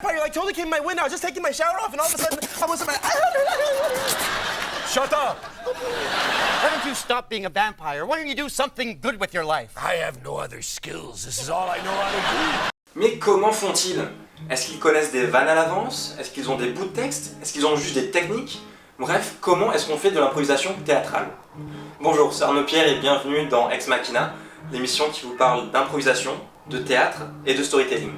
Party like totally came in my window. I was just taking my shower off, and all of a sudden, I was in my. Shut up! Why don't you stop being a vampire? Why don't you do something good with your life? I have no other skills. This is all I know how to do. Mais comment font-ils? Est-ce qu'ils connaissent des vannes à l'avance? Est-ce qu'ils ont des bouts de texte? Est-ce qu'ils ont juste des techniques? Bref, comment est-ce qu'on fait de l'improvisation théâtrale? Bonjour, c'est Arnaud Pierre et bienvenue dans Ex Machina, l'émission qui vous parle d'improvisation, de théâtre et de storytelling.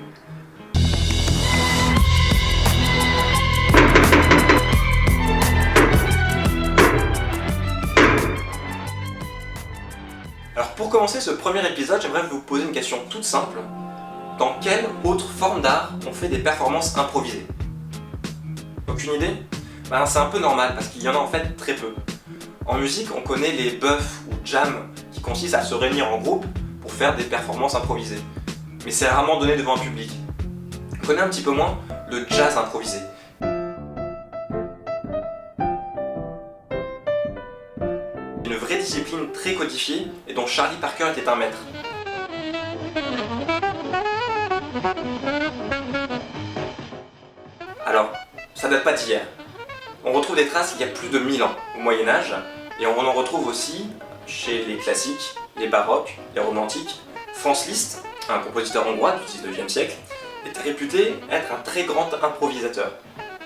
Alors pour commencer ce premier épisode, j'aimerais vous poser une question toute simple. Dans quelle autre forme d'art on fait des performances improvisées? Aucune idée? Ben, c'est un peu normal parce qu'il y en a en fait très peu. En musique, on connaît les buffs ou jams qui consistent à se réunir en groupe pour faire des performances improvisées. Mais c'est rarement donné devant un public. On connaît un petit peu moins le jazz improvisé. Une vraie discipline très codifiée et dont Charlie Parker était un maître. Alors, ça date pas d'hier. On retrouve des traces il y a plus de 1000 ans, au Moyen-Âge, et on en retrouve aussi chez les classiques, les baroques, les romantiques. Franz Liszt, un compositeur hongrois du 19e siècle, était réputé être un très grand improvisateur.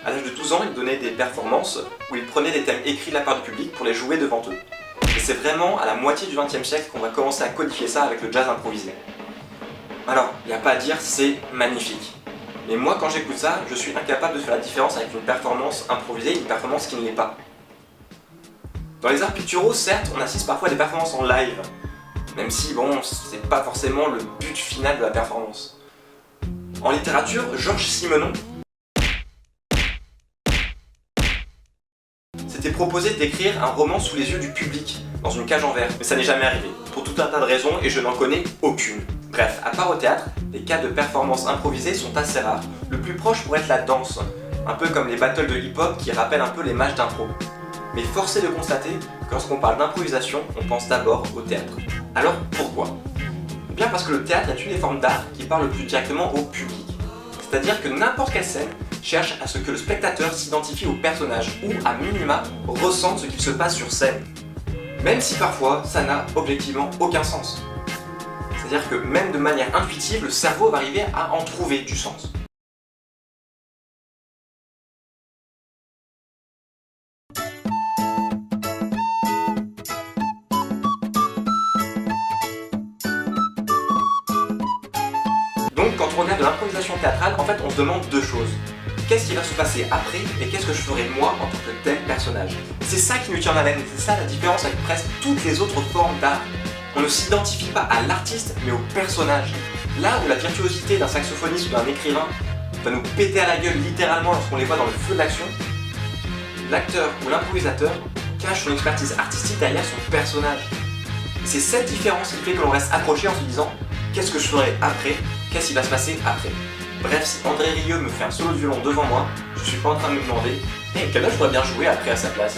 À l'âge de 12 ans, il donnait des performances où il prenait des thèmes écrits de la part du public pour les jouer devant eux. Et c'est vraiment à la moitié du 20e siècle qu'on va commencer à codifier ça avec le jazz improvisé. Alors, il n'y a pas à dire, c'est magnifique. Mais moi, quand j'écoute ça, je suis incapable de faire la différence avec une performance improvisée et une performance qui ne l'est pas. Dans les arts picturaux, certes, on assiste parfois à des performances en live, même si, bon, c'est pas forcément le but final de la performance. En littérature, Georges Simenon s'était proposé d'écrire un roman sous les yeux du public, dans une cage en verre, mais ça n'est jamais arrivé, pour tout un tas de raisons et je n'en connais aucune. Bref, à part au théâtre, les cas de performances improvisées sont assez rares. Le plus proche pourrait être la danse, un peu comme les battles de hip-hop qui rappellent un peu les matchs d'impro. Mais force est de constater que lorsqu'on parle d'improvisation, on pense d'abord au théâtre. Alors pourquoi? Eh bien parce que le théâtre est une des formes d'art qui parle le plus directement au public. C'est-à-dire que n'importe quelle scène cherche à ce que le spectateur s'identifie au personnage ou, à minima, ressente ce qu'il se passe sur scène. Même si parfois, ça n'a objectivement aucun sens. C'est-à-dire que même de manière intuitive, le cerveau va arriver à en trouver du sens. Donc quand on regarde de l'improvisation théâtrale, en fait on se demande deux choses. Qu'est-ce qui va se passer après et qu'est-ce que je ferai moi en tant que tel personnage? C'est ça qui nous tient en haleine, c'est ça la différence avec presque toutes les autres formes d'art. On ne s'identifie pas à l'artiste mais au personnage. Là où la virtuosité d'un saxophoniste ou d'un écrivain va nous péter à la gueule littéralement lorsqu'on les voit dans le feu de l'action, l'acteur ou l'improvisateur cache son expertise artistique derrière son personnage. Et c'est cette différence qui fait que l'on reste accroché en se disant qu'est-ce que je ferai après, qu'est-ce qui va se passer après. Bref, si André Rieu me fait un solo de violon devant moi, je suis pas en train de me demander hey, quel âge je pourrais bien jouer après à sa place.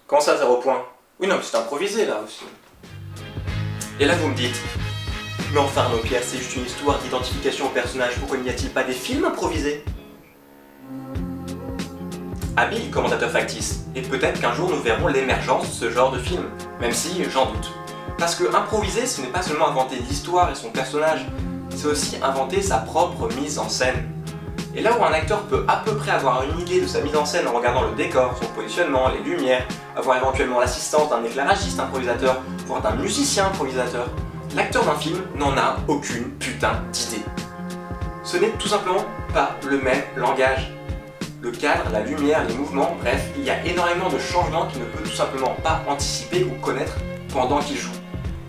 Comment ça, 0 point? Oui, non, mais c'est improvisé là aussi. Et là, vous me dites, mais enfin, Arnaud Pierre, c'est juste une histoire d'identification au personnage, pourquoi n'y a-t-il pas des films improvisés? Habile commentateur factice, et peut-être qu'un jour nous verrons l'émergence de ce genre de film, même si j'en doute. Parce que improviser, ce n'est pas seulement inventer l'histoire et son personnage, c'est aussi inventer sa propre mise en scène. Et là où un acteur peut à peu près avoir une idée de sa mise en scène en regardant le décor, son positionnement, les lumières, avoir éventuellement l'assistance d'un éclairagiste improvisateur, voire d'un musicien improvisateur, l'acteur d'un film n'en a aucune putain d'idée. Ce n'est tout simplement pas le même langage. Le cadre, la lumière, les mouvements, bref, il y a énormément de changements qu'il ne peut tout simplement pas anticiper ou connaître pendant qu'il joue.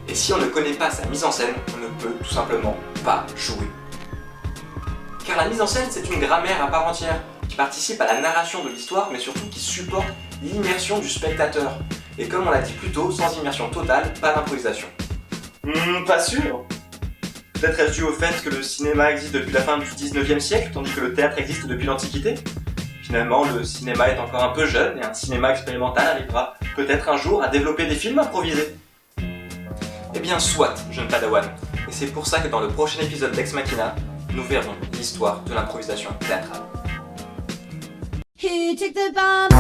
Et si on ne connaît pas sa mise en scène, on ne peut tout simplement pas jouer. Car la mise en scène, c'est une grammaire à part entière, qui participe à la narration de l'histoire, mais surtout qui supporte l'immersion du spectateur. Et comme on l'a dit plus tôt, sans immersion totale, pas d'improvisation. Pas sûr. Peut-être est-ce dû au fait que le cinéma existe depuis la fin du 19e siècle, tandis que le théâtre existe depuis l'Antiquité? Finalement, le cinéma est encore un peu jeune, et un cinéma expérimental arrivera peut-être un jour à développer des films improvisés. Eh bien soit, jeune padawan. Et c'est pour ça que dans le prochain épisode d'Ex Machina, nous verrons l'histoire de l'improvisation théâtrale. He took the bomb.